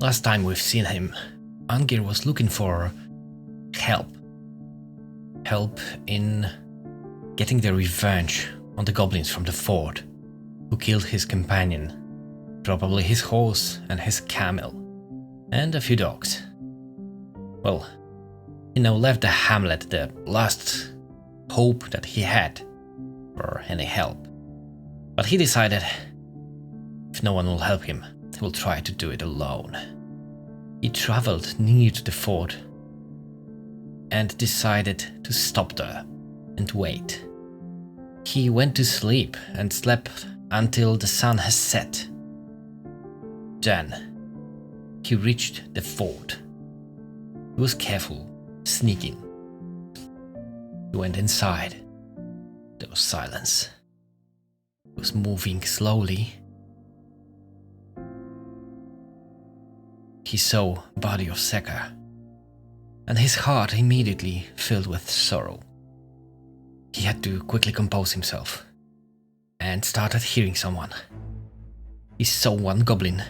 Last time we've seen him, Angir was looking for help. Help in getting the revenge on the goblins from the fort, who killed his companion, probably his horse and his camel, and a few dogs. Well, he now left the hamlet, the last hope that he had for any help. But he decided, if no one will help him, he will try to do it alone. He traveled near to the fort and decided to stop there and wait. He went to sleep and slept until the sun has set. Then he reached the fort. He was careful, sneaking. He went inside. There was silence. He was moving slowly. He saw the body of Sekar, and his heart immediately filled with sorrow. He had to quickly compose himself and started hearing someone. He saw one goblin,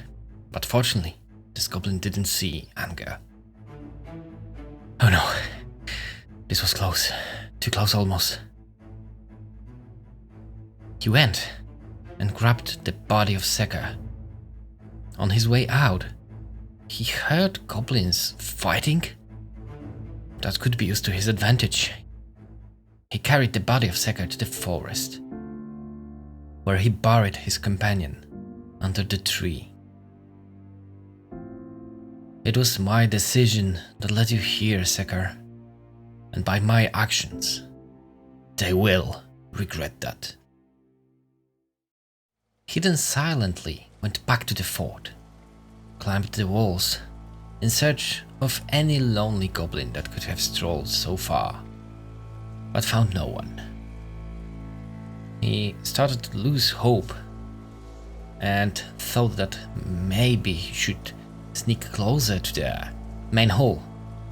but fortunately, this goblin didn't see Angir. Oh no, this was close, too close almost. He went and grabbed the body of Sekar. On his way out, he heard goblins fighting. That could be used to his advantage. He carried the body of Sekar to the forest, where he buried his companion under the tree. It was my decision that led you here, Sekar, and by my actions, they will regret that. He then silently went back to the fort, climbed the walls in search of any lonely goblin that could have strolled so far, but found no one. He started to lose hope and thought that maybe he should sneak closer to the main hall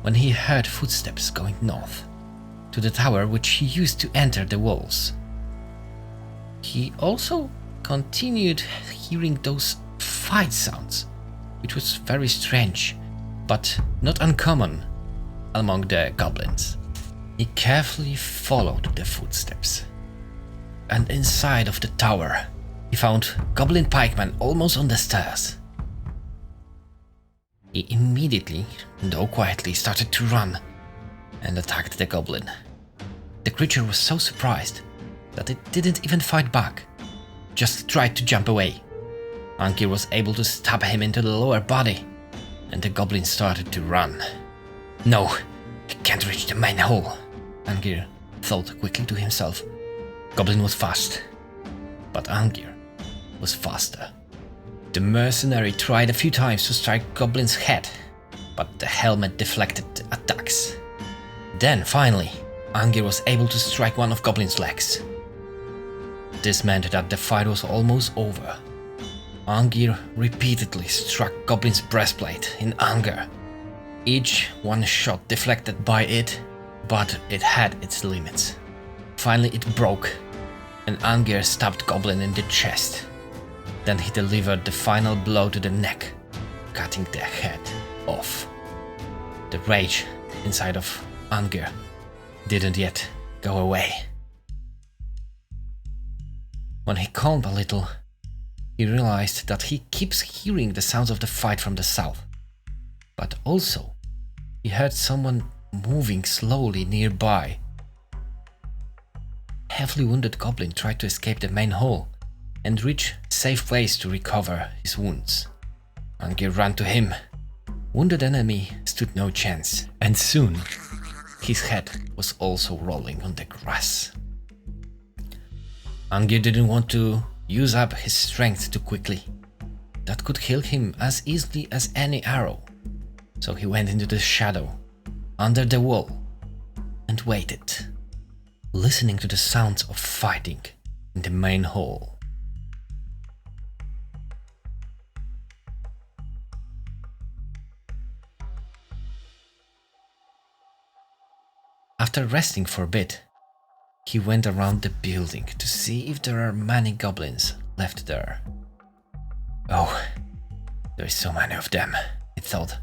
when he heard footsteps going north to the tower which he used to enter the walls. He also continued hearing those fight sounds, which was very strange, but not uncommon among the goblins. He carefully followed the footsteps, and inside of the tower, he found goblin pikemen almost on the stairs. He immediately, though quietly, started to run and attacked the goblin. The creature was so surprised that it didn't even fight back, just tried to jump away. Angir was able to stab him into the lower body, and the goblin started to run. No, he can't reach the main hall, Angir thought quickly to himself. Goblin was fast, but Angir was faster. The mercenary tried a few times to strike Goblin's head, but the helmet deflected the attacks. Then, finally, Angir was able to strike one of Goblin's legs. This meant that the fight was almost over. Angir repeatedly struck Goblin's breastplate in anger. Each one shot deflected by it, but it had its limits. Finally it broke, and Angir stabbed Goblin in the chest. Then he delivered the final blow to the neck, cutting the head off. The rage inside of Angir didn't yet go away. When he calmed a little, he realized that he keeps hearing the sounds of the fight from the south. But also, he heard someone moving slowly nearby. Heavily wounded goblin tried to escape the main hall and reach a safe place to recover his wounds. Angir ran to him. Wounded enemy stood no chance, and soon his head was also rolling on the grass. Angir didn't want to use up his strength too quickly. That could kill him as easily as any arrow. So he went into the shadow, under the wall, and waited, listening to the sounds of fighting in the main hall. After resting for a bit, he went around the building to see if there are many goblins left there. Oh, there are so many of them, he he thought.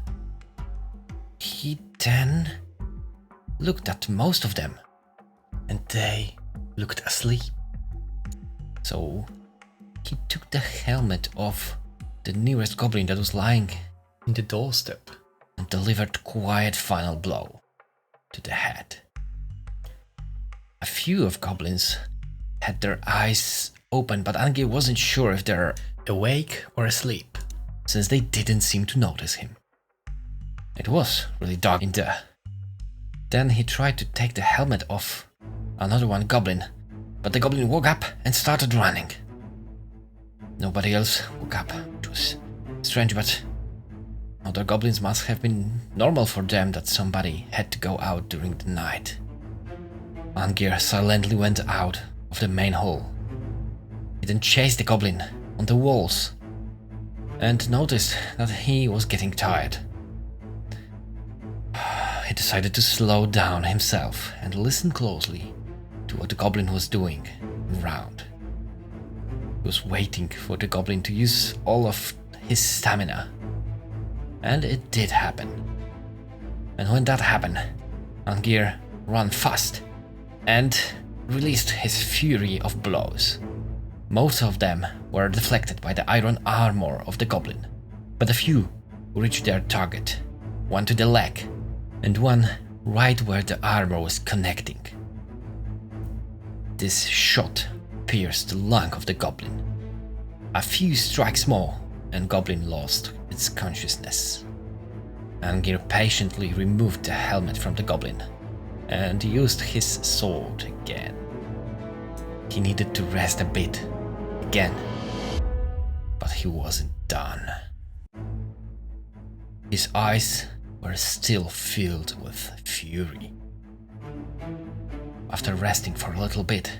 He then looked at most of them, and they looked asleep. So he took the helmet off the nearest goblin that was lying in the doorstep and delivered quiet final blow to the head. A few of goblins had their eyes open, but Angir wasn't sure if they're awake or asleep, since they didn't seem to notice him. It was really dark in there. Then he tried to take the helmet off another one goblin, but the goblin woke up and started running. Nobody else woke up, which was strange, but other goblins must have been normal for them that somebody had to go out during the night. Angir silently went out of the main hall. He then chased the goblin on the walls and noticed that he was getting tired. He decided to slow down himself and listen closely to what the goblin was doing around. He was waiting for the goblin to use all of his stamina. And it did happen. And when that happened, Angir ran fast and released his fury of blows. Most of them were deflected by the iron armor of the goblin, but a few reached their target, one to the leg, and one right where the armor was connecting. This shot pierced the lung of the goblin. A few strikes more, and goblin lost its consciousness. Angir patiently removed the helmet from the goblin and used his sword again. He needed to rest a bit again, but he wasn't done. His eyes were still filled with fury. After resting for a little bit,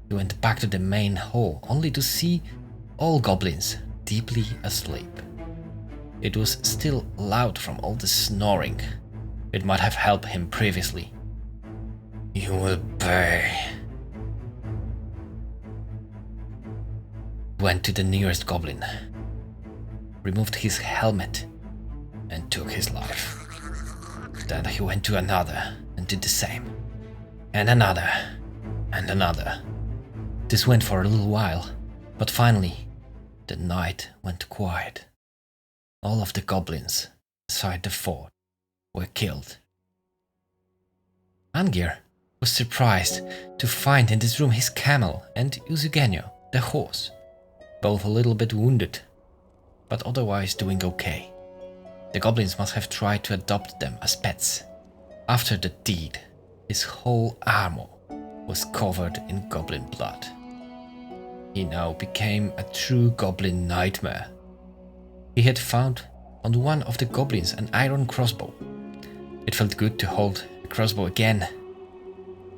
he went back to the main hall only to see all goblins deeply asleep. It was still loud from all the snoring. It might have helped him previously. You will pay. Went to the nearest goblin, removed his helmet, and took his life. Then he went to another and did the same. And another, and another. This went for a little while, but finally, the night went quiet. All of the goblins inside the fort were killed. Angir was surprised to find in this room his camel and Eugenio, the horse, both a little bit wounded, but otherwise doing okay. The goblins must have tried to adopt them as pets. After the deed, his whole armor was covered in goblin blood. He now became a true goblin nightmare. He had found on one of the goblins an iron crossbow. It felt good to hold the crossbow again.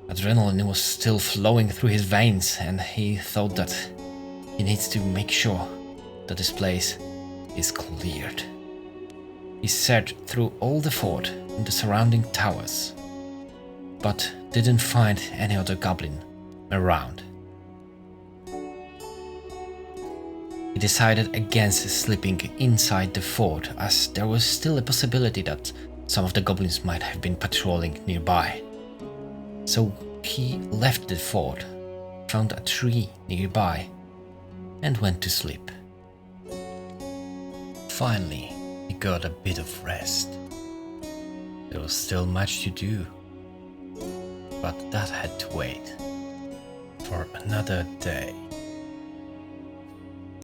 Adrenaline was still flowing through his veins, and he thought that he needs to make sure that this place is cleared. He searched through all the fort and the surrounding towers, but didn't find any other goblin around. He decided against sleeping inside the fort, as there was still a possibility that some of the goblins might have been patrolling nearby. So he left the fort, found a tree nearby, and went to sleep. Finally, he got a bit of rest. There was still much to do, but that had to wait for another day.